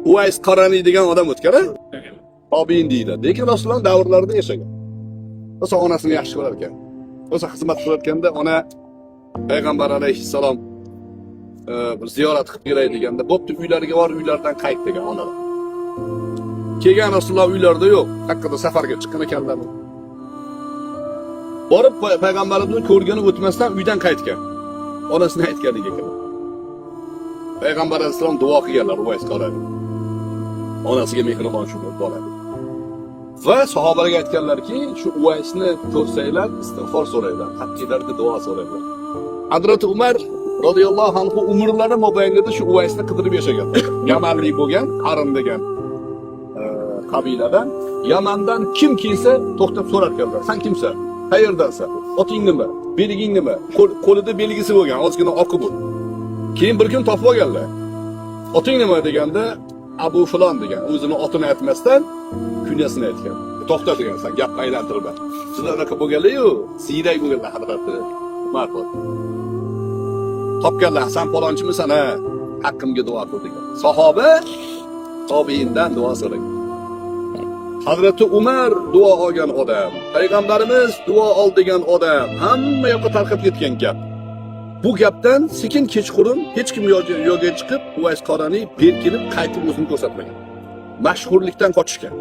Uvays Qarani degan odam o'tgan, tobiin deydi. Lekin Rasululloh davrlarida yashagan. O'sha onasini yaxshi ko'rar ekan. O'sha xizmat qilayotganda ona payg'ambar alayhissalom bir ziyorat qilib kelay deganda, "Bo'pti, uylariga bor, uylardan qayt" degan onalar. Kelgan Rasululloh uylarida yo'q, haqqida safarga chiqqan ekanlar. Borib payg'ambarimizni ko'rgani o'tmasdan uydan qaytgan. Onasini aytganiga ekan. Payg'ambar alayhissalom duo qilganlar Uvays Qarani. Onasiga mehribon shunday bo'ladi. Va sahobalarga aytganlarki, shu Uvaysni ko'rsanglar, istig'for so'raylar, haqqilarga duo so'raylar. Hazrat Umar radhiyallohu anhu umrlari mobaynida shu Uvaysni qidirib yashagan. Yamanlik bo'lgan, Qarim degan qabiladan. Yamandan kim kelsa to'xtab so'rar ekanlar. Sen kimsan? Qayerdansan? Oting nima? Beliging nima? Qo'lida belgisi bo'lgan, ozgina oqi bu. Keyin bir kun topib olganlar. Oting nima deganda, Abu Fulon degan, o'zini otini aytmasdan kunyasini aytgan. To'xta degan, sen gapni aylantirma. Sizlar unaqa bo'lganlar-yu, siyrak bo'lganlar hadrati. Ma'qul. Topganlar, sen palonchimisan ha? Haqqimga duo qil degan. Sahoba tobiindan duo so'ragan. Hazrati Umar duo olgan odam, payg'ambarimiz duo oldigan odam, hamma yoqqa tarqab ketgan gap. Bu gapdan sekin kechqurun hech kim yo'lga chiqib, Uvays Qarani berkinib qaytib o'zini ko'rsatmagan. Mashhurlikdan qochishgan.